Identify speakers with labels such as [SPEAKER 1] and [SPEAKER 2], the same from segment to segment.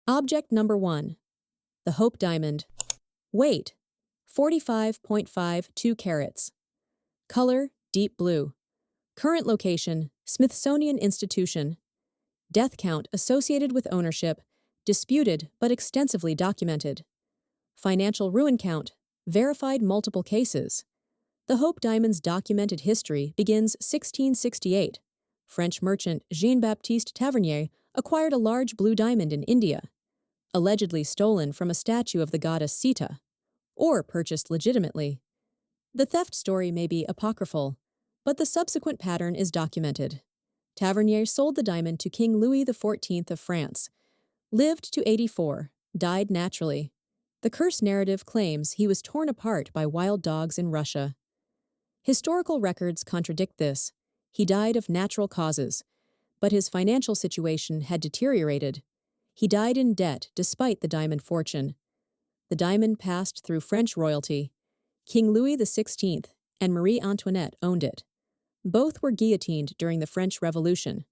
[SPEAKER 1] Object number 1. The Hope Diamond. Weight: 45.52 carats. Color: deep blue. Current location: Smithsonian Institution. Death count associated with ownership: disputed but extensively documented. Financial ruin count: verified multiple cases. The Hope Diamond's documented history begins 1668. French merchant Jean-Baptiste Tavernier acquired a large blue diamond in India, allegedly stolen from a statue of the goddess Sita, or purchased legitimately. The theft story may be apocryphal, but the subsequent pattern is documented. Tavernier sold the diamond to King Louis XIV of France, lived to 84, died naturally. The curse narrative claims he was torn apart by wild dogs in Russia. Historical records contradict this. He died of natural causes, but his financial situation had deteriorated. He died in debt despite the diamond fortune. The diamond passed through French royalty. King Louis XVI and Marie Antoinette owned it. Both were guillotined during the French Revolution.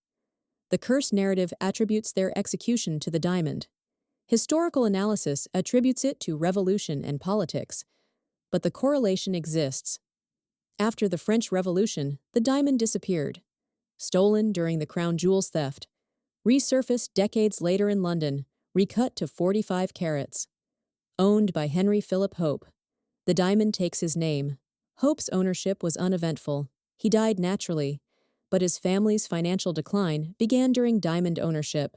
[SPEAKER 1] The curse narrative attributes their execution to the diamond. Historical analysis attributes it to revolution and politics, but the correlation exists. After the French Revolution, the diamond disappeared. Stolen during the crown jewels theft, resurfaced decades later in London, recut to 45 carats. Owned by Henry Philip Hope. The diamond takes his name. Hope's ownership was uneventful. He died naturally, but his family's financial decline began during diamond ownership.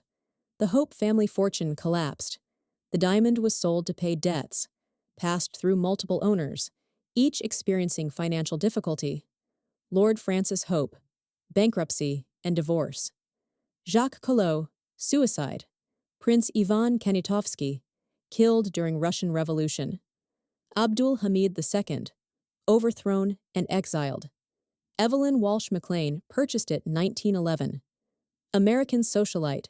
[SPEAKER 1] The Hope family fortune collapsed. The diamond was sold to pay debts, passed through multiple owners, each experiencing financial difficulty. Lord Francis Hope, bankruptcy and divorce. Jacques Collot, suicide. Prince Ivan Kanitovsky, killed during Russian Revolution. Abdul Hamid II, overthrown and exiled. Evelyn Walsh McLean purchased it 1911. American socialite.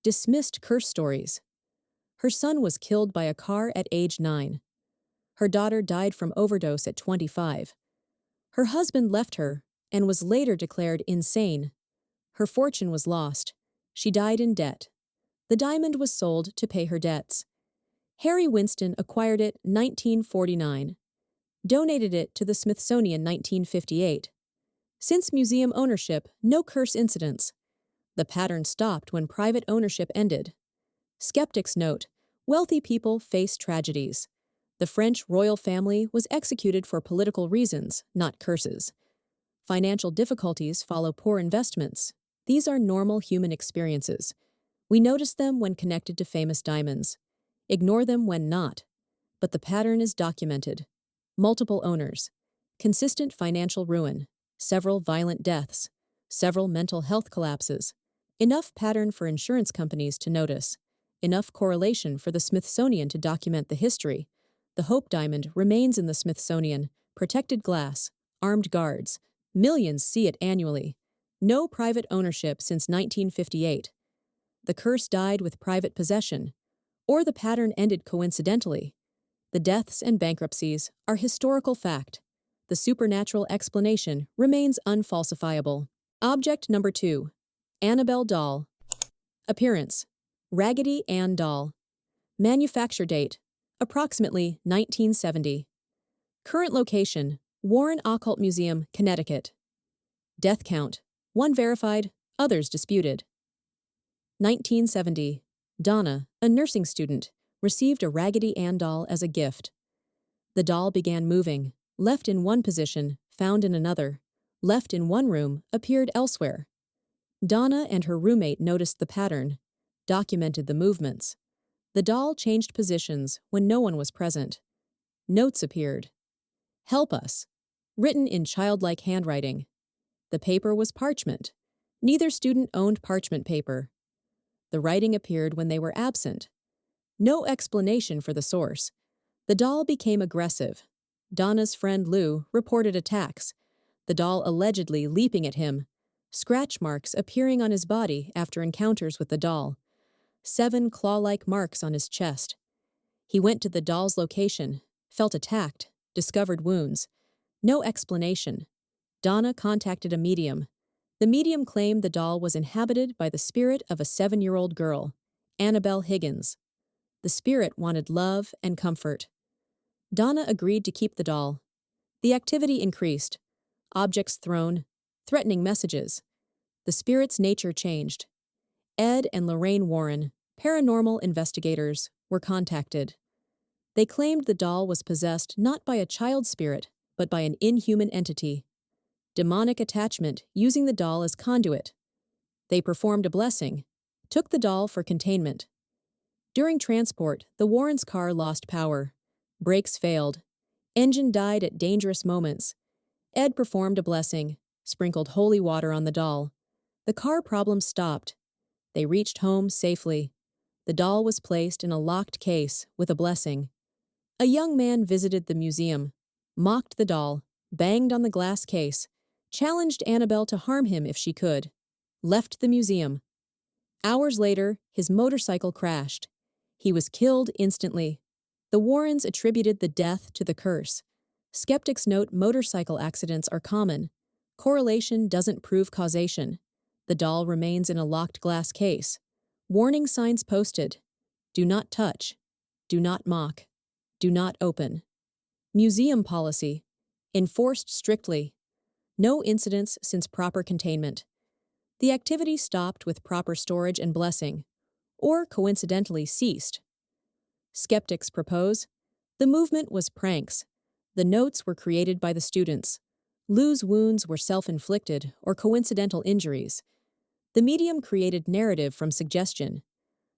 [SPEAKER 1] Dismissed curse stories. Her son was killed by a car at age 9. Her daughter died from overdose at 25. Her husband left her and was later declared insane. Her fortune was lost. She died in debt. The diamond was sold to pay her debts. Harry Winston acquired it 1949. Donated it to the Smithsonian 1958. Since museum ownership, no curse incidents. The pattern stopped when private ownership ended. Skeptics note, wealthy people face tragedies. The French royal family was executed for political reasons, not curses. Financial difficulties follow poor investments. These are normal human experiences. We notice them when connected to famous diamonds. Ignore them when not. But the pattern is documented. Multiple owners. Consistent financial ruin. Several violent deaths. Several mental health collapses. Enough pattern for insurance companies to notice. Enough correlation for the Smithsonian to document the history. The Hope Diamond remains in the Smithsonian. Protected glass. Armed guards. Millions see it annually. No private ownership since 1958. The curse died with private possession. Or the pattern ended coincidentally. The deaths and bankruptcies are historical fact. The supernatural explanation remains unfalsifiable. Object number 2. Annabelle doll. Appearance: Raggedy Ann doll. Manufacture date: approximately 1970. Current location: Warren Occult Museum, Connecticut. Death count: 1 verified, others disputed. 1970. Donna, a nursing student, received a Raggedy Ann doll as a gift. The doll began moving, left in one position, found in another, left in one room, appeared elsewhere. Donna and her roommate noticed the pattern, documented the movements. The doll changed positions when no one was present. Notes appeared. Help us. Written in childlike handwriting. The paper was parchment. Neither student owned parchment paper. The writing appeared when they were absent. No explanation for the source. The doll became aggressive. Donna's friend Lou reported attacks. The doll allegedly leaping at him. Scratch marks appearing on his body after encounters with the doll. 7 claw-like marks on his chest. He went to the doll's location, felt attacked, discovered wounds. No explanation. Donna contacted a medium. The medium claimed the doll was inhabited by the spirit of a 7-year-old girl. Annabelle Higgins. The spirit wanted love and comfort. Donna agreed to keep the doll. The activity increased. Objects thrown, threatening messages. The spirit's nature changed. Ed and Lorraine Warren, paranormal investigators, were contacted. They claimed the doll was possessed not by a child spirit, but by an inhuman entity. Demonic attachment, using the doll as conduit. They performed a blessing, took the doll for containment. During transport, the Warrens' car lost power. Brakes failed. Engine died at dangerous moments. Ed performed a blessing, sprinkled holy water on the doll. The car problem stopped. They reached home safely. The doll was placed in a locked case with a blessing. A young man visited the museum, mocked the doll, banged on the glass case, challenged Annabelle to harm him if she could, left the museum. Hours later, his motorcycle crashed. He was killed instantly. The Warrens attributed the death to the curse. Skeptics note motorcycle accidents are common. Correlation doesn't prove causation. The doll remains in a locked glass case. Warning signs posted. Do not touch. Do not mock. Do not open. Museum policy. Enforced strictly. No incidents since proper containment. The activity stopped with proper storage and blessing, or coincidentally ceased. Skeptics propose. The movement was pranks. The notes were created by the students. Lou's wounds were self-inflicted or coincidental injuries. The medium created narrative from suggestion.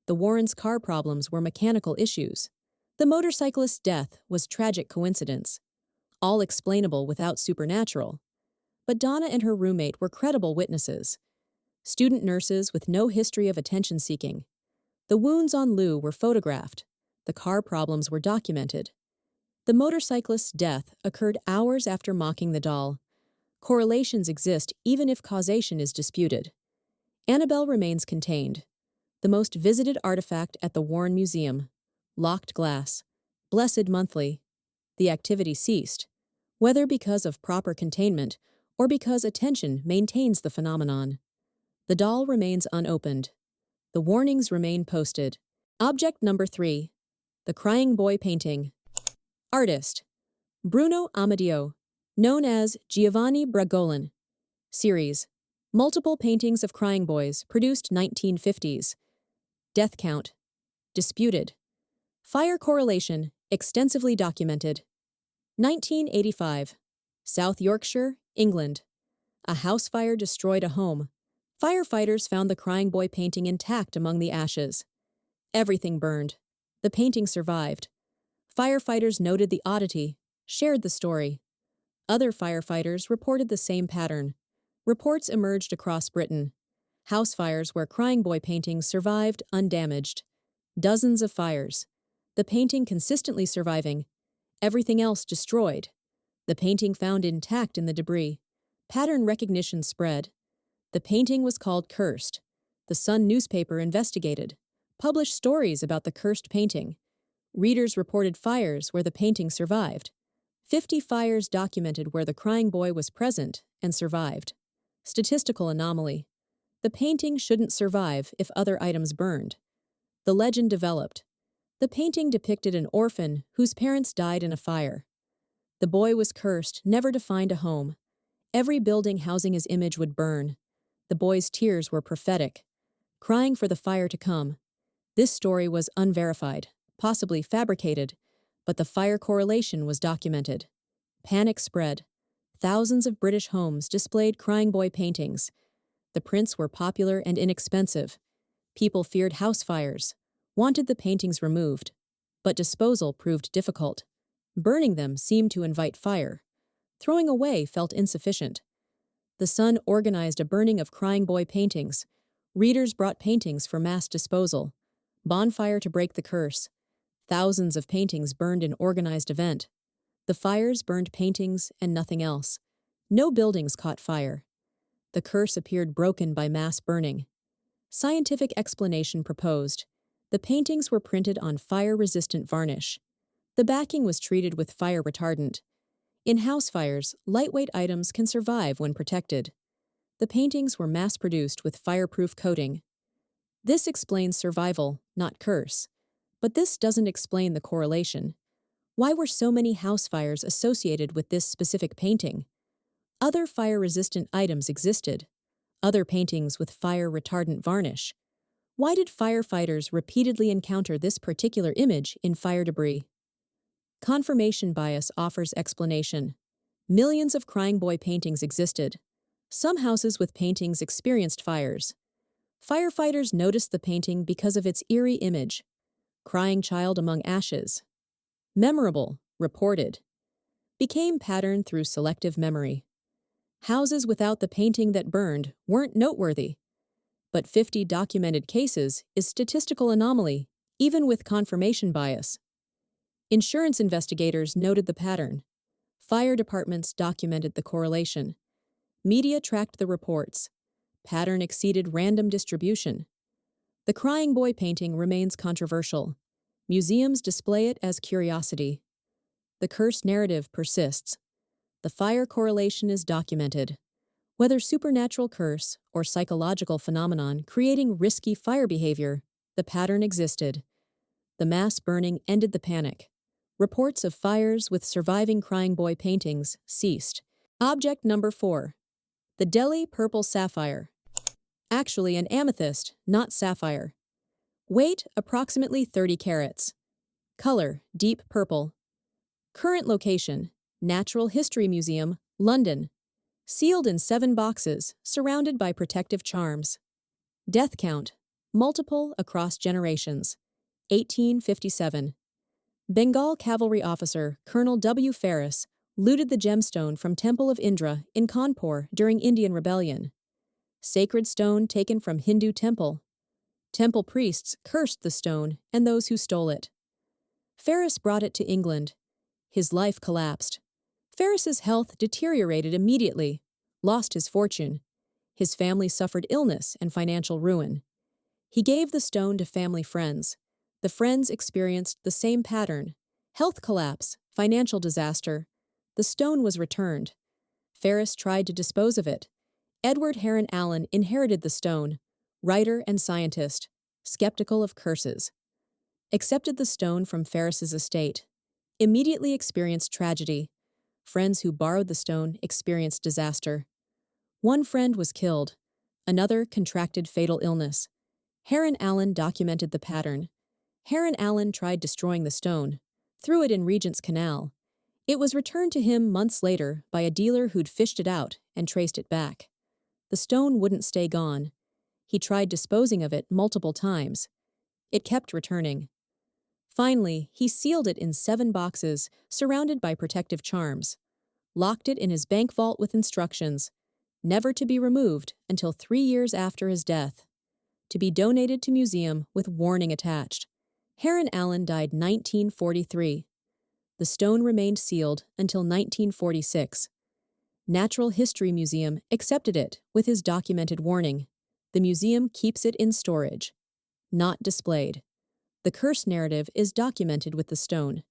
[SPEAKER 1] The Warrens' car problems were mechanical issues. The motorcyclist's death was tragic coincidence. All explainable without supernatural. But Donna and her roommate were credible witnesses. Student nurses with no history of attention-seeking. The wounds on Lou were photographed. The car problems were documented. The motorcyclist's death occurred hours after mocking the doll. Correlations exist even if causation is disputed. Annabelle remains contained. The most visited artifact at the Warren Museum. Locked glass. Blessed monthly. The activity ceased, whether because of proper containment or because attention maintains the phenomenon. The doll remains unopened. The warnings remain posted. Object number 3. The Crying Boy Painting. Artist. Bruno Amadeo, known as Giovanni Bragolin. Series. Multiple paintings of crying boys, produced 1950s. Death count. Disputed. Fire correlation, extensively documented. 1985. South Yorkshire, England. A house fire destroyed a home. Firefighters found the crying boy painting intact among the ashes. Everything burned. The painting survived. Firefighters noted the oddity, shared the story. Other firefighters reported the same pattern. Reports emerged across Britain. House fires where crying boy paintings survived undamaged. Dozens of fires. The painting consistently surviving. Everything else destroyed. The painting found intact in the debris. Pattern recognition spread. The painting was called cursed. The Sun newspaper investigated, published stories about the cursed painting. Readers reported fires where the painting survived. 50 fires documented where the crying boy was present and survived. Statistical anomaly. The painting shouldn't survive if other items burned. The legend developed. The painting depicted an orphan whose parents died in a fire. The boy was cursed never to find a home. Every building housing his image would burn. The boy's tears were prophetic, crying for the fire to come. This story was unverified, possibly fabricated, but the fire correlation was documented. Panic spread. Thousands of British homes displayed crying boy paintings. The prints were popular and inexpensive. People feared house fires, wanted the paintings removed, but disposal proved difficult. Burning them seemed to invite fire. Throwing away felt insufficient. The Sun organized a burning of crying boy paintings. Readers brought paintings for mass disposal. Bonfire to break the curse. Thousands of paintings burned in organized event. The fires burned paintings and nothing else. No buildings caught fire. The curse appeared broken by mass burning. Scientific explanation proposed. The paintings were printed on fire-resistant varnish. The backing was treated with fire retardant. In house fires, lightweight items can survive when protected. The paintings were mass-produced with fireproof coating. This explains survival, not curse. But this doesn't explain the correlation. Why were so many house fires associated with this specific painting? Other fire-resistant items existed. Other paintings with fire-retardant varnish. Why did firefighters repeatedly encounter this particular image in fire debris? Confirmation bias offers explanation. Millions of crying boy paintings existed. Some houses with paintings experienced fires. Firefighters noticed the painting because of its eerie image. Crying child among ashes. Memorable, reported. Became pattern through selective memory. Houses without the painting that burned weren't noteworthy. But 50 documented cases is statistical anomaly, even with confirmation bias. Insurance investigators noted the pattern. Fire departments documented the correlation. Media tracked the reports. Pattern exceeded random distribution. The crying boy painting remains controversial. Museums display it as curiosity. The curse narrative persists. The fire correlation is documented. Whether supernatural curse or psychological phenomenon creating risky fire behavior, the pattern existed. The mass burning ended the panic. Reports of fires with surviving crying boy paintings ceased. Object number 4. The Delhi Purple Sapphire. Actually an amethyst, not sapphire. Weight, approximately 30 carats. Color, deep purple. Current location, Natural History Museum, London. Sealed in 7 boxes, surrounded by protective charms. Death count, multiple across generations. 1857. Bengal cavalry officer Colonel W. Ferris looted the gemstone from Temple of Indra in Kanpur during Indian Rebellion. Sacred stone taken from Hindu temple. Temple priests cursed the stone and those who stole it. Ferris brought it to England. His life collapsed. Ferris's health deteriorated immediately, lost his fortune. His family suffered illness and financial ruin. He gave the stone to family friends. The friends experienced the same pattern: health collapse, financial disaster. The stone was returned. Ferris tried to dispose of it. Edward Heron Allen inherited the stone, writer and scientist, skeptical of curses. Accepted the stone from Ferris's estate. Immediately experienced tragedy. Friends who borrowed the stone experienced disaster. One friend was killed. Another contracted fatal illness. Heron Allen documented the pattern. Heron Allen tried destroying the stone, threw it in Regent's Canal. It was returned to him months later by a dealer who'd fished it out and traced it back. The stone wouldn't stay gone. He tried disposing of it multiple times. It kept returning. Finally, he sealed it in 7 boxes, surrounded by protective charms. Locked it in his bank vault with instructions, never to be removed until 3 years after his death. To be donated to museum with warning attached. Heron Allen died 1943. The stone remained sealed until 1946. Natural History Museum accepted it with his documented warning. The museum keeps it in storage, not displayed. The curse narrative is documented with the stone.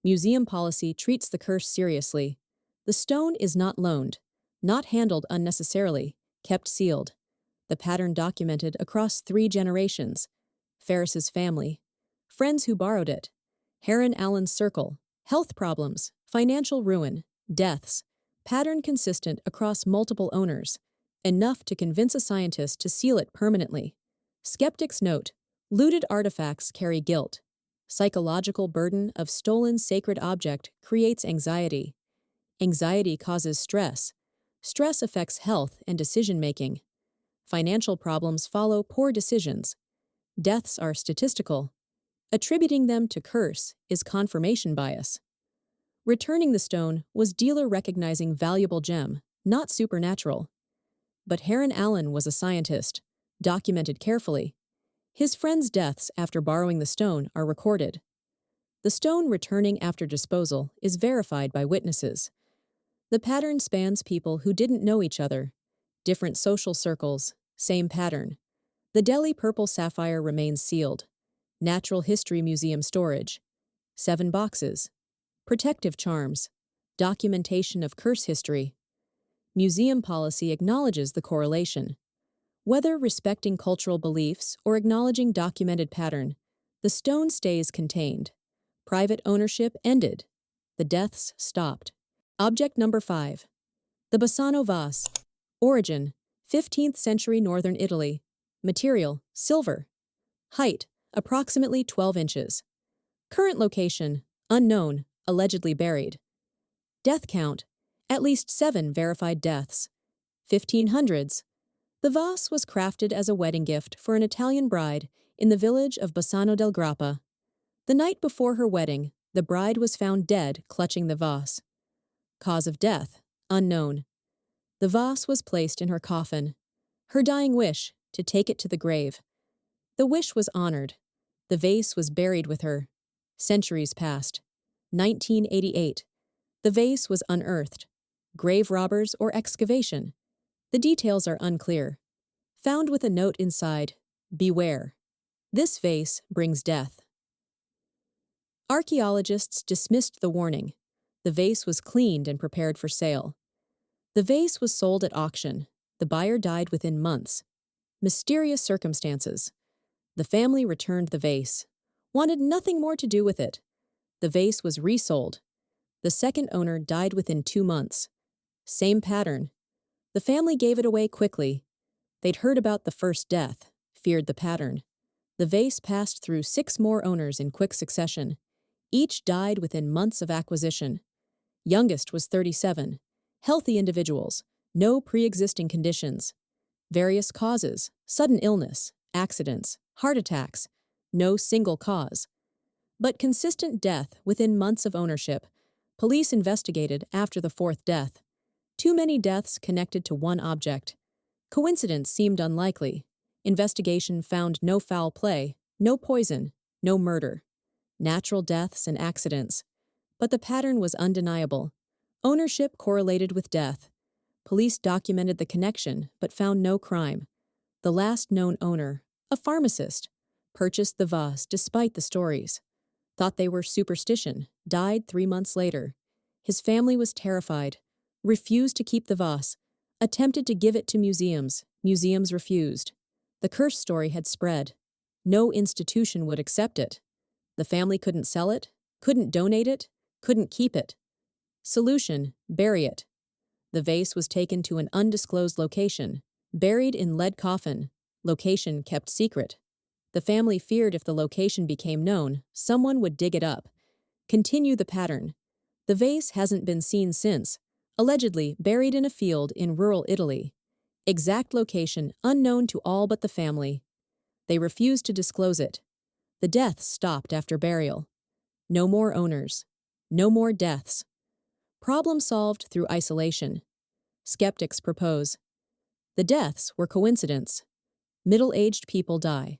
[SPEAKER 1] Museum policy treats the curse seriously. The stone is not loaned, not handled unnecessarily, kept sealed. The pattern documented across 3 generations. Ferris's family. Friends who borrowed it. Heron Allen's circle. Health problems, financial ruin, deaths. Pattern consistent across multiple owners. Enough to convince a scientist to seal it permanently. Skeptics note, looted artifacts carry guilt. Psychological burden of stolen sacred object creates anxiety. Anxiety causes stress. Stress affects health and decision-making. Financial problems follow poor decisions. Deaths are statistical. Attributing them to curse is confirmation bias. Returning the stone was dealer recognizing valuable gem, not supernatural. But Heron Allen was a scientist, documented carefully. His friends' deaths after borrowing the stone are recorded. The stone returning after disposal is verified by witnesses. The pattern spans people who didn't know each other. Different social circles, same pattern. The Delhi Purple Sapphire remains sealed. Natural History Museum storage. 7 boxes. Protective charms. Documentation of curse history. Museum policy acknowledges the correlation. Whether respecting cultural beliefs or acknowledging documented pattern, the stone stays contained. Private ownership ended. The deaths stopped. Object number 5. The Basano vase. Origin: 15th century northern Italy. Material: silver. Height: approximately 12 inches. Current location: unknown, allegedly buried. Death count: at least 7 verified deaths. 1500s. The vase was crafted as a wedding gift for an Italian bride in the village of Basano del Grappa. The night before her wedding, the bride was found dead clutching the vase. Cause of death: unknown. The vase was placed in her coffin. Her dying wish: to take it to the grave. The wish was honored. The vase was buried with her. Centuries passed. 1988. The vase was unearthed. Grave robbers or excavation? The details are unclear. Found with a note inside: beware. This vase brings death. Archaeologists dismissed the warning. The vase was cleaned and prepared for sale. The vase was sold at auction. The buyer died within months. Mysterious circumstances. The family returned the vase. Wanted nothing more to do with it. The vase was resold. The second owner died within 2 months. Same pattern. The family gave it away quickly. They'd heard about the first death, feared the pattern. The vase passed through 6 more owners in quick succession. Each died within months of acquisition. Youngest was 37. Healthy individuals. No pre-existing conditions. Various causes: sudden illness, accidents, heart attacks. No single cause. But consistent death within months of ownership. Police investigated after the 4th death. Too many deaths connected to one object. Coincidence seemed unlikely. Investigation found no foul play, no poison, no murder. Natural deaths and accidents. But the pattern was undeniable. Ownership correlated with death. Police documented the connection, but found no crime. The last known owner, a pharmacist, purchased the vase despite the stories. Thought they were superstition, died 3 months later. His family was terrified, refused to keep the vase, attempted to give it to museums. Museums refused. The curse story had spread. No institution would accept it. The family couldn't sell it, couldn't donate it, couldn't keep it. Solution: bury it. The vase was taken to an undisclosed location, buried in lead coffin. Location kept secret. The family feared if the location became known, someone would dig it up. Continue the pattern. The vase hasn't been seen since, allegedly buried in a field in rural Italy. Exact location unknown to all but the family. They refused to disclose it. The deaths stopped after burial. No more owners. No more deaths. Problem solved through isolation. Skeptics propose. The deaths were coincidence. Middle-aged people die.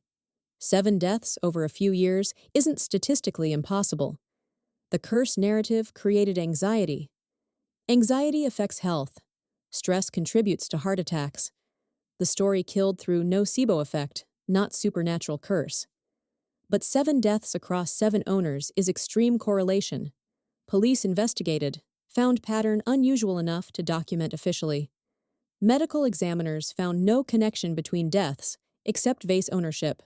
[SPEAKER 1] 7 deaths over a few years isn't statistically impossible. The curse narrative created anxiety. Anxiety affects health. Stress contributes to heart attacks. The story killed through nocebo effect, not supernatural curse. But 7 deaths across 7 owners is extreme correlation. Police investigated, found pattern unusual enough to document officially. Medical examiners found no connection between deaths, except vase ownership.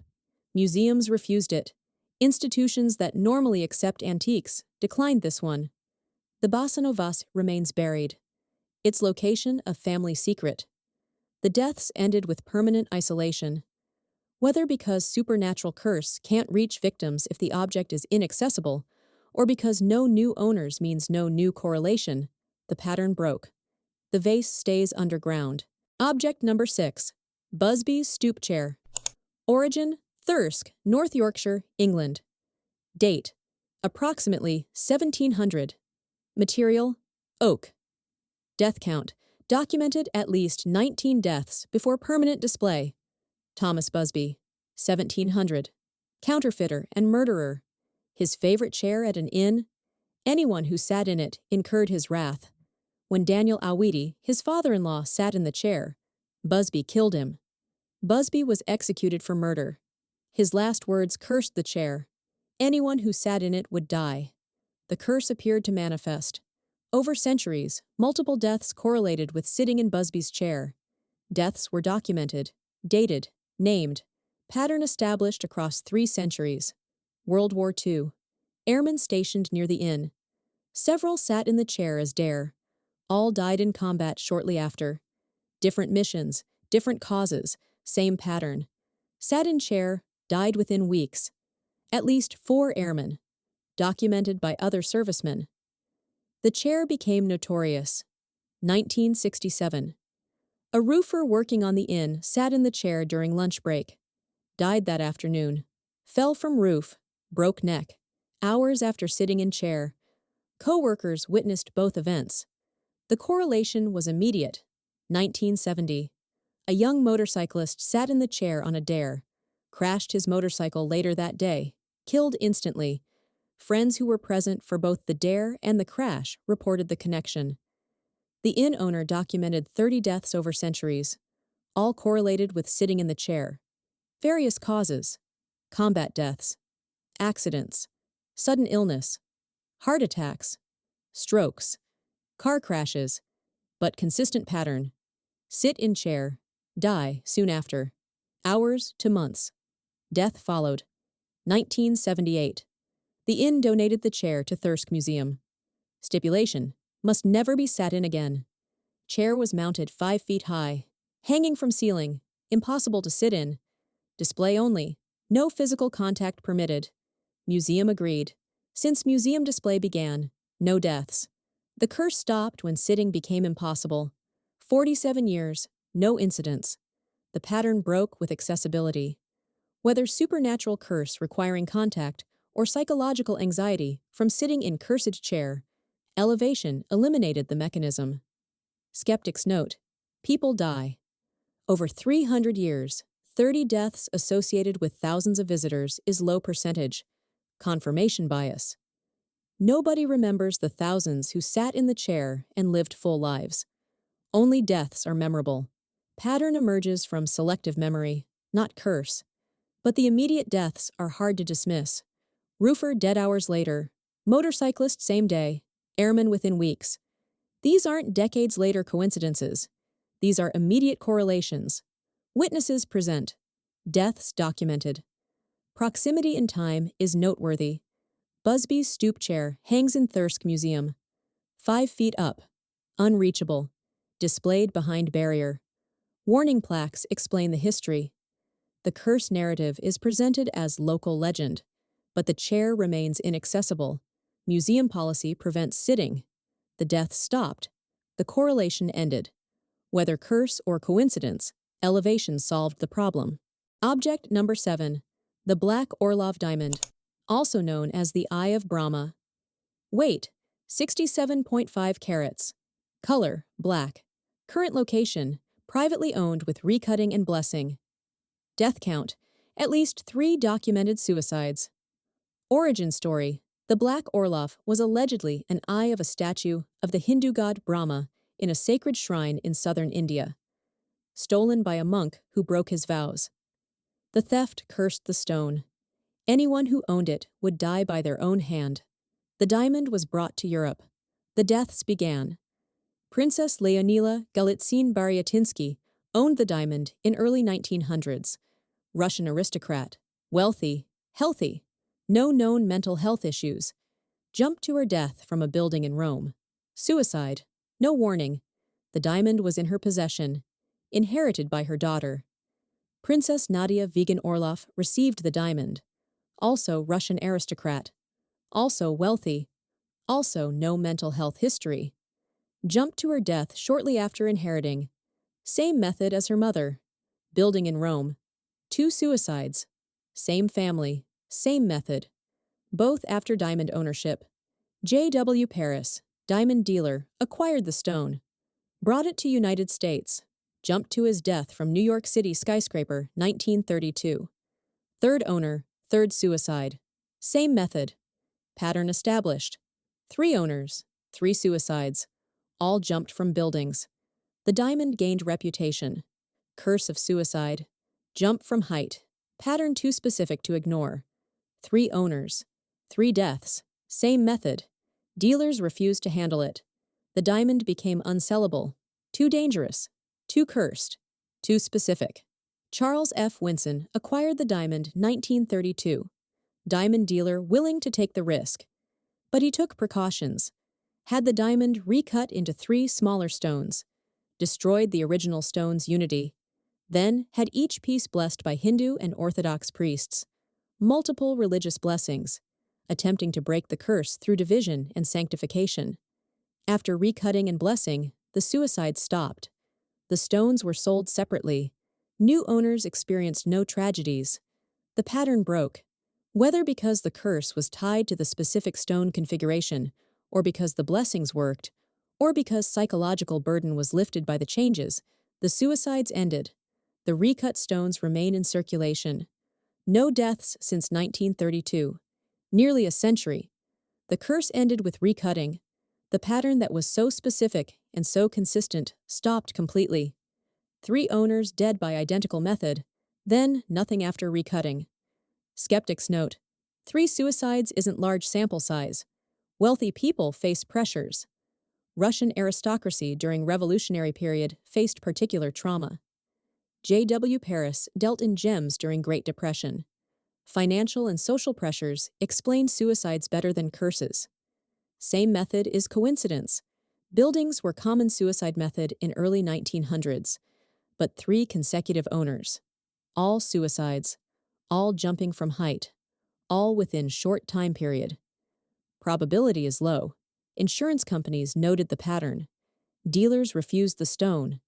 [SPEAKER 1] Museums refused it. Institutions that normally accept antiques declined this one. The Basano vase remains buried. Its location a family secret. The deaths ended with permanent isolation. Whether because supernatural curse can't reach victims if the object is inaccessible, or because no new owners means no new correlation, the pattern broke. The vase stays underground. Object number 6. Busby's stoop chair. Origin: Thirsk, North Yorkshire, England. Date: approximately 1700. Material: oak. Death count: documented at least 19 deaths before permanent display. Thomas Busby, 1700. Counterfeiter and murderer. His favorite chair at an inn? Anyone who sat in it incurred his wrath. When Daniel Awidi, his father-in-law, sat in the chair, Busby killed him. Busby was executed for murder. His last words cursed the chair. Anyone who sat in it would die. The curse appeared to manifest. Over centuries, multiple deaths correlated with sitting in Busby's chair. Deaths were documented. Dated, named, pattern established across 3 centuries. World War II. Airmen stationed near the inn. Several sat in the chair as dare. All died in combat shortly after. Different missions, different causes, same pattern. Sat in chair, died within weeks. At least 4 airmen. Documented by other servicemen. The chair became notorious. 1967. A roofer working on the inn sat in the chair during lunch break. Died that afternoon. Fell from roof, broke neck. Hours after sitting in chair. Co-workers witnessed both events. The correlation was immediate. 1970. A young motorcyclist sat in the chair on a dare. Crashed his motorcycle later that day. Killed instantly. Friends who were present for both the dare and the crash reported the connection. The inn owner documented 30 deaths over centuries, all correlated with sitting in the chair. Various causes: combat deaths, accidents, sudden illness, heart attacks, strokes, car crashes, but consistent pattern: sit in chair, die soon after, hours to months. Death followed. 1978. The inn donated the chair to Thirsk Museum. Stipulation: must never be sat in again. Chair was mounted 5 feet high, hanging from ceiling, impossible to sit in. Display only, no physical contact permitted. Museum agreed. Since museum display began, no deaths. The curse stopped when sitting became impossible. 47 years, no incidents. The pattern broke with accessibility. Whether supernatural curse requiring contact or psychological anxiety from sitting in cursed chair, elevation eliminated the mechanism. Skeptics note: people die. Over 300 years, 30 deaths associated with thousands of visitors is low percentage. Confirmation bias. Nobody remembers the thousands who sat in the chair and lived full lives. Only deaths are memorable. Pattern emerges from selective memory, not curse. But the immediate deaths are hard to dismiss. Roofer dead hours later. Motorcyclist same day. Airman within weeks. These aren't decades later coincidences. These are immediate correlations. Witnesses present. Deaths documented. Proximity in time is noteworthy. Busby's stoop chair hangs in Thirsk Museum. 5 feet up. Unreachable. Displayed behind barrier. Warning plaques explain the history. The curse narrative is presented as local legend, but the chair remains inaccessible. Museum policy prevents sitting. The death stopped. The correlation ended. Whether curse or coincidence, elevation solved the problem. Object number 7. The Black Orlov Diamond, also known as the Eye of Brahma. Weight: 67.5 carats. Color: black. Current location: privately owned with recutting and blessing. Death count: at least 3 documented suicides. Origin story: the Black Orlov was allegedly an eye of a statue of the Hindu god Brahma in a sacred shrine in southern India. Stolen by a monk who broke his vows. The theft cursed the stone. Anyone who owned it would die by their own hand. The diamond was brought to Europe. The deaths began. Princess Leonila Galitzine-Baryatinsky owned the diamond in early 1900s. Russian aristocrat, wealthy, healthy, no known mental health issues. Jumped to her death from a building in Rome. Suicide, no warning. The diamond was in her possession, inherited by her daughter. Princess Nadia Vegan Orlov received the diamond. Also Russian aristocrat. Also wealthy. Also no mental health history. Jumped to her death shortly after inheriting. Same method as her mother. Building in Rome. 2 suicides. Same family. Same method. Both after diamond ownership. J.W. Paris, diamond dealer, acquired the stone. Brought it to United States. Jumped to his death from New York City skyscraper, 1932. Third owner, third suicide. Same method. Pattern established. 3 owners, 3 suicides. All jumped from buildings. The diamond gained reputation. Curse of suicide. Jump from height. Pattern too specific to ignore. 3 owners. 3 deaths. Same method. Dealers refused to handle it. The diamond became unsellable. Too dangerous. Too cursed. Too specific. Charles F. Winson acquired the diamond 1932. Diamond dealer willing to take the risk. But he took precautions. Had the diamond recut into 3 smaller stones. Destroyed the original stone's unity. Then had each piece blessed by Hindu and Orthodox priests. Multiple religious blessings, attempting to break the curse through division and sanctification. After recutting and blessing, the suicide stopped. The stones were sold separately. New owners experienced no tragedies. The pattern broke, whether because the curse was tied to the specific stone configuration, or because the blessings worked, or because psychological burden was lifted by the changes. The suicides ended. The recut stones remain in circulation. No deaths since 1932. Nearly a century. The curse ended with recutting. The pattern that was so specific and so consistent stopped completely. 3 owners dead by identical method, then nothing after recutting. Skeptics note, 3 suicides isn't large sample size. Wealthy people face pressures. Russian aristocracy during revolutionary period faced particular trauma. J.W. Paris dealt in gems during Great Depression. Financial and social pressures explain suicides better than curses. Same method is coincidence. Buildings were common suicide method in early 1900s, but 3 consecutive owners. All suicides, all jumping from height, all within short time period. Probability is low. Insurance companies noted the pattern. Dealers refused the stone.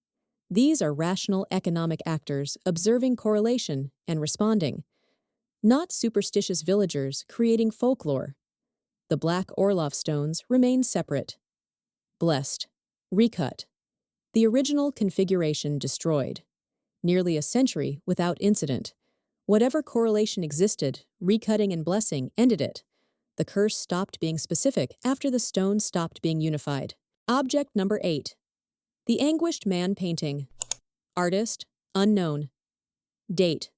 [SPEAKER 1] These are rational economic actors observing correlation and responding, not superstitious villagers creating folklore. The black Orlov stones remain separate. Blessed. Recut. The original configuration destroyed. Nearly a century without incident. Whatever correlation existed, recutting and blessing ended it. The curse stopped being specific after the stone stopped being unified. Object number 8. The Anguished Man painting. Artist, unknown. Date,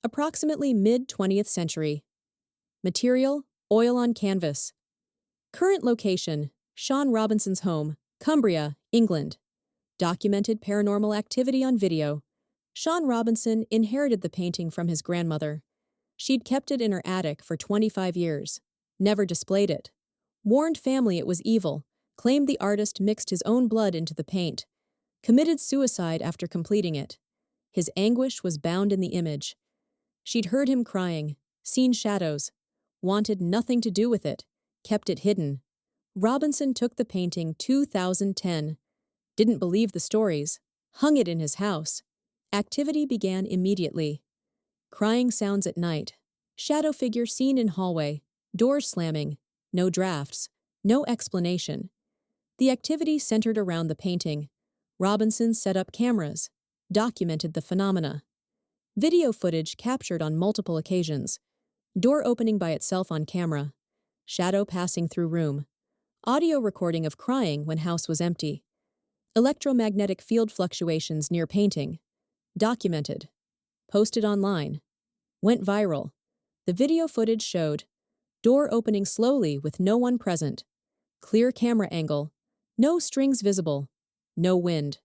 [SPEAKER 1] approximately mid-20th century. Material, oil on canvas. Current location, Sean Robinson's home, Cumbria, England. Documented paranormal activity on video. Sean Robinson inherited the painting from his grandmother. She'd kept it in her attic for 25 years. Never displayed it. Warned family it was evil. Claimed the artist mixed his own blood into the paint. Committed suicide after completing it. His anguish was bound in the image. She'd heard him crying, seen shadows, wanted nothing to do with it, kept it hidden. Robinson took the painting 2010. Didn't believe the stories. Hung it in his house. Activity began immediately. Crying sounds at night. Shadow figure seen in hallway. Doors slamming. No drafts. No explanation. The activity centered around the painting. Robinson set up cameras. Documented the phenomena. Video footage captured on multiple occasions. Door opening by itself on camera. Shadow passing through room. Audio recording of crying when house was empty. Electromagnetic field fluctuations near painting. Documented. Posted online. Went viral. The video footage showed door opening slowly with no one present. Clear camera angle. No strings visible. No wind.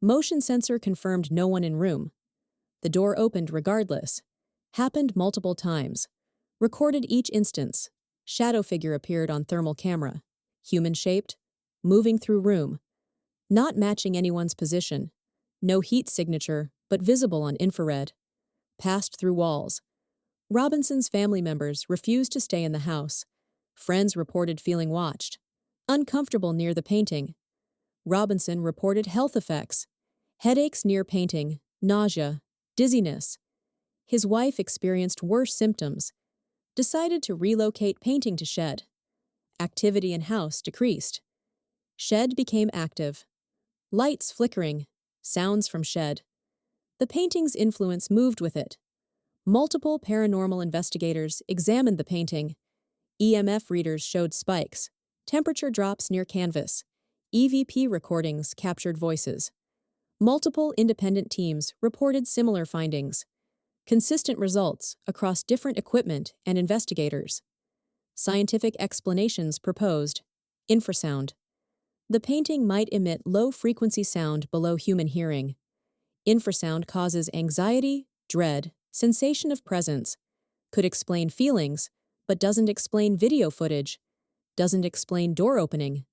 [SPEAKER 1] Motion sensor confirmed no one in room. The door opened regardless. Happened multiple times. Recorded each instance. Shadow figure appeared on thermal camera. Human-shaped. Moving through room. Not matching anyone's position. No heat signature, but visible on infrared. Passed through walls. Robinson's family members refused to stay in the house. Friends reported feeling watched. Uncomfortable near the painting. Robinson reported health effects. Headaches near painting, nausea, dizziness. His wife experienced worse symptoms. Decided to relocate painting to shed. Activity in house decreased. Shed became active. Lights flickering. Sounds from shed. The painting's influence moved with it. Multiple paranormal investigators examined the painting. EMF readers showed spikes. Temperature drops near canvas. EVP recordings captured voices. Multiple independent teams reported similar findings. Consistent results across different equipment and investigators. Scientific explanations proposed. Infrasound. The painting might emit low-frequency sound below human hearing. Infrasound causes anxiety, dread, sensation of presence. Could explain feelings, but doesn't explain video footage. Doesn't explain door opening.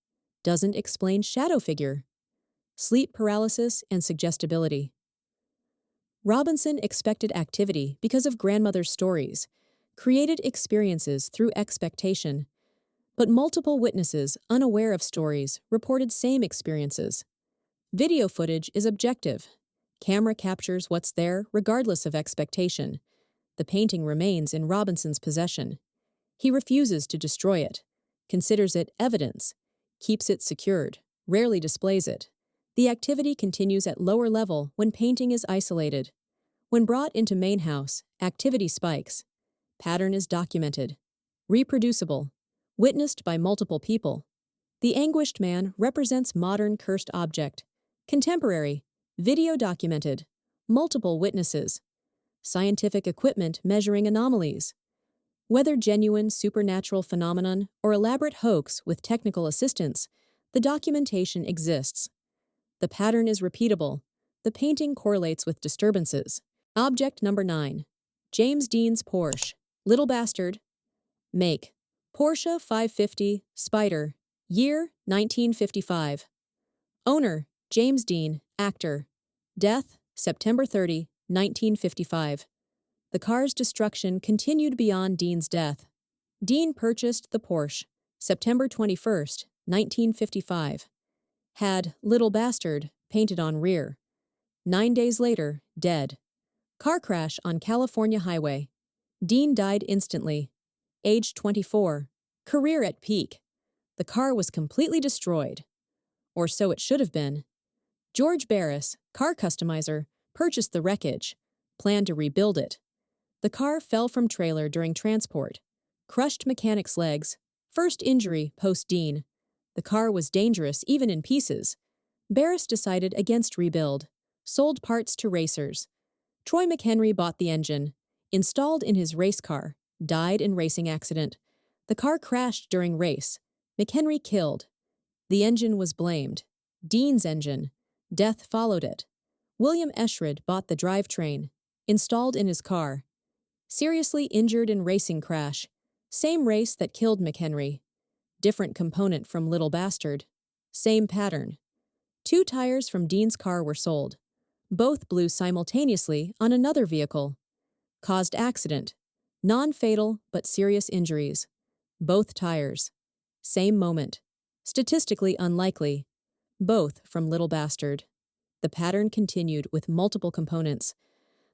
[SPEAKER 1] Doesn't explain shadow figure. Sleep paralysis and suggestibility. Robinson expected activity because of grandmother's stories, created experiences through expectation, but multiple witnesses unaware of stories reported same experiences. Video footage is objective. Camera captures what's there regardless of expectation. The painting remains in Robinson's possession. He refuses to destroy it, considers it evidence, keeps it secured, rarely displays it. The activity continues at lower level when painting is isolated. When brought into main house, activity spikes. Pattern is documented. Reproducible. Witnessed by multiple people. The Anguished man represents modern cursed object. Contemporary. Video documented. Multiple witnesses. Scientific equipment measuring anomalies. Whether genuine supernatural phenomenon or elaborate hoax with technical assistance, the documentation exists. The pattern is repeatable. The painting correlates with disturbances. Object number 9. James Dean's Porsche. Little Bastard. Make. Porsche 550, Spyder. Year, 1955. Owner, James Dean, actor. Death, September 30, 1955. The car's destruction continued beyond Dean's death. Dean purchased the Porsche, September 21, 1955. Had Little Bastard painted on rear. 9 days later, dead. Car crash on California highway. Dean died instantly. Age 24. Career at peak. The car was completely destroyed. Or so it should have been. George Barris, car customizer, purchased the wreckage, planned to rebuild it. The car fell from trailer during transport. Crushed mechanic's legs. First injury post-Dean. The car was dangerous even in pieces. Barris decided against rebuild. Sold parts to racers. Troy McHenry bought the engine. Installed in his race car. Died in racing accident. The car crashed during race. McHenry killed. The engine was blamed. Dean's engine. Death followed it. William Eschred bought the drivetrain. Installed in his car. Seriously injured in racing crash. Same race that killed McHenry. Different component from Little Bastard. Same pattern. 2 tires from Dean's car were sold. Both blew simultaneously on another vehicle. Caused accident. Non-fatal but serious injuries. Both tires. Same moment. Statistically unlikely. Both from Little Bastard. The pattern continued with multiple components.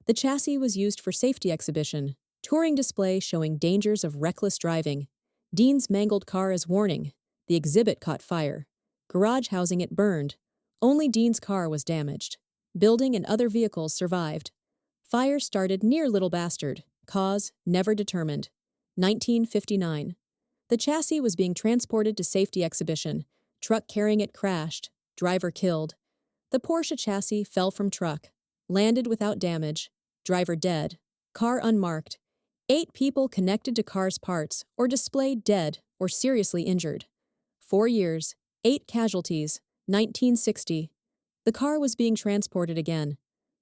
[SPEAKER 1] The chassis was used for safety exhibition. Touring display showing dangers of reckless driving. Dean's mangled car as warning. The exhibit caught fire. Garage housing it burned. Only Dean's car was damaged. Building and other vehicles survived. Fire started near Little Bastard. Cause never determined. 1959. The chassis was being transported to safety exhibition. Truck carrying it crashed. Driver killed. The Porsche chassis fell from truck. Landed without damage. Driver dead. Car unmarked. 8 people connected to car's parts or displayed dead or seriously injured. 4 years. 8 casualties. 1960. The car was being transported again.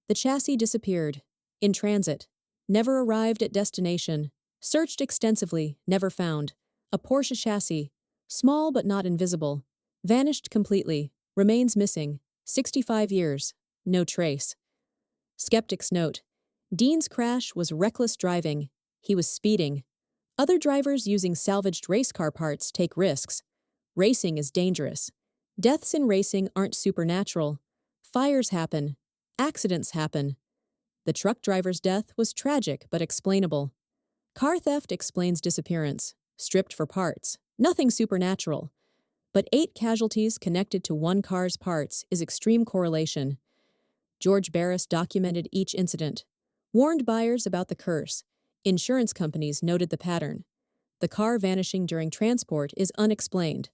[SPEAKER 1] The chassis disappeared. In transit. Never arrived at destination. Searched extensively. Never found. A Porsche chassis. Small but not invisible. Vanished completely. Remains missing. 65 years. No trace. Skeptics note. Dean's crash was reckless driving. He was speeding. Other drivers using salvaged race car parts take risks. Racing is dangerous. Deaths in racing aren't supernatural. Fires happen. Accidents happen. The truck driver's death was tragic but explainable. Car theft explains disappearance. Stripped for parts. Nothing supernatural. But 8 casualties connected to one car's parts is extreme correlation. George Barris documented each incident. Warned buyers about the curse. Insurance companies noted the pattern. The car vanishing during transport is unexplained.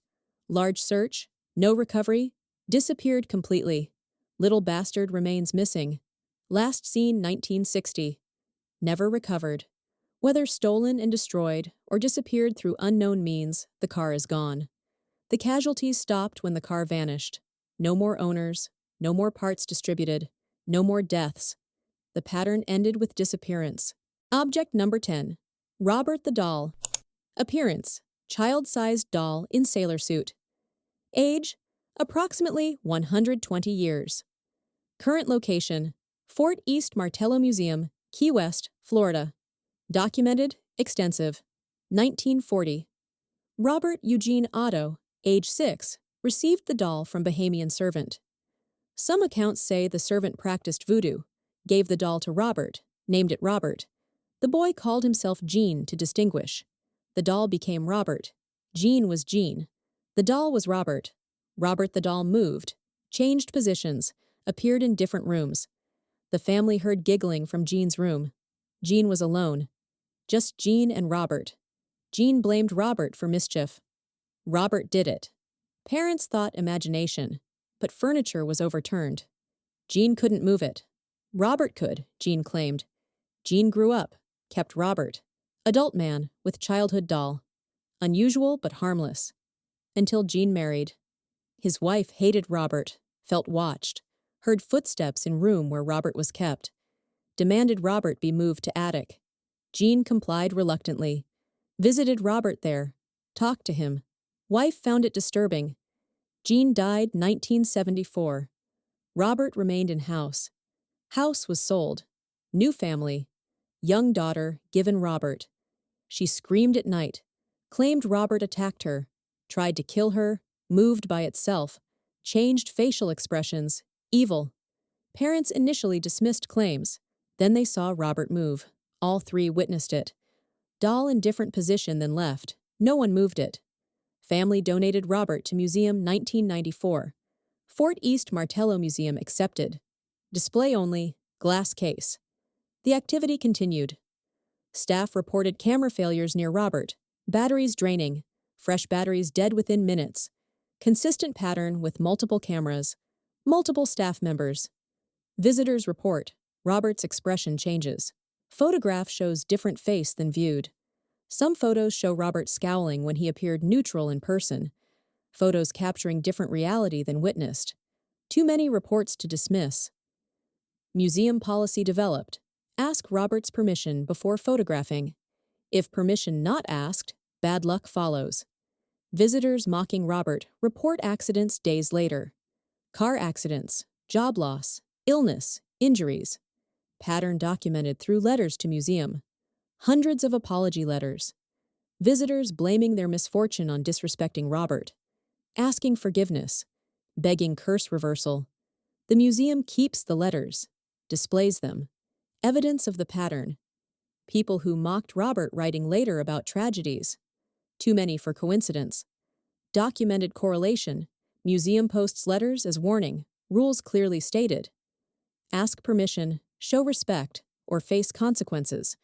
[SPEAKER 1] Large search. No recovery. Disappeared completely. Little Bastard remains missing. Last seen 1960. Never recovered. Whether stolen and destroyed or disappeared through unknown means, the car is gone. The casualties stopped when the car vanished. No more owners. No more parts distributed. No more deaths. The pattern ended with disappearance. Object number 10. Robert the Doll. Appearance: child-sized doll in sailor suit. Age: approximately 120 years. Current location: Fort East Martello Museum, Key West, Florida. Documented: extensive. 1940. Robert Eugene Otto, age 6, received the doll from Bahamian servant. Some accounts say the servant practiced voodoo, gave the doll to Robert, named it Robert. The boy called himself Jean to distinguish. The doll became Robert. Jean was Jean. The doll was Robert. Robert the doll moved, changed positions, appeared in different rooms. The family heard giggling from Jean's room. Jean was alone. Just Jean and Robert. Jean blamed Robert for mischief. Robert did it. Parents thought imagination, but furniture was overturned. Jean couldn't move it. Robert could, Jean claimed. Jean grew up, kept Robert. Adult man with childhood doll. Unusual but harmless. Until Jean married. His wife hated Robert, felt watched, heard footsteps in room where Robert was kept. Demanded Robert be moved to attic. Jean complied reluctantly. Visited Robert there. Talked to him. Wife found it disturbing. Jean died 1974. Robert remained in house. House was sold. New family. Young daughter given Robert. She screamed at night. Claimed Robert attacked her. Tried to kill her. Moved by itself. Changed facial expressions. Evil. Parents initially dismissed claims. Then they saw Robert move. All three witnessed it. Doll in different position than left. No one moved it. Family donated Robert to museum 1994. Fort East Martello Museum accepted. Display only, glass case. The activity continued. Staff reported camera failures near Robert. Batteries draining. Fresh batteries dead within minutes. Consistent pattern with multiple cameras. Multiple staff members. Visitors report. Robert's expression changes. Photograph shows different face than viewed. Some photos show Robert scowling when he appeared neutral in person. Photos capturing different reality than witnessed. Too many reports to dismiss. Museum policy developed. Ask Robert's permission before photographing. If permission not asked, bad luck follows. Visitors mocking Robert report accidents days later. Car accidents, job loss, illness, injuries. Pattern documented through letters to museum. Hundreds of apology letters. Visitors blaming their misfortune on disrespecting Robert. Asking forgiveness. Begging curse reversal. The museum keeps the letters. Displays them. Evidence of the pattern. People who mocked Robert writing later about tragedies. Too many for coincidence. Documented correlation. Museum posts letters as warning. Rules clearly stated. Ask permission, show respect, or face consequences.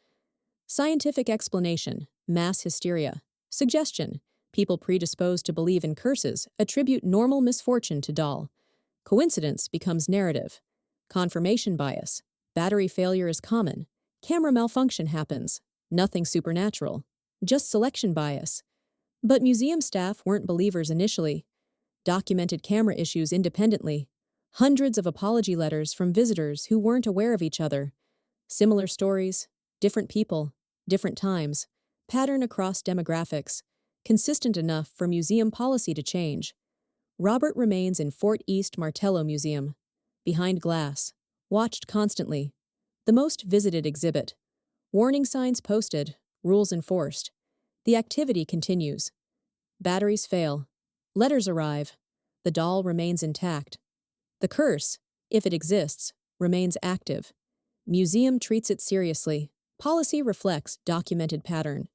[SPEAKER 1] Scientific explanation. Mass hysteria. Suggestion. People predisposed to believe in curses attribute normal misfortune to doll. Coincidence becomes narrative. Confirmation bias. Battery failure is common. Camera malfunction happens. Nothing supernatural. Just selection bias. But museum staff weren't believers initially. Documented camera issues independently. Hundreds of apology letters from visitors who weren't aware of each other. Similar stories, different people, different times. Pattern across demographics. Consistent enough for museum policy to change. Robert remains in Fort East Martello Museum. Behind glass. Watched constantly. The most visited exhibit. Warning signs posted. Rules enforced. The activity continues. Batteries fail. Letters arrive. The doll remains intact. The curse, if it exists, remains active. Museum treats it seriously. Policy reflects documented pattern.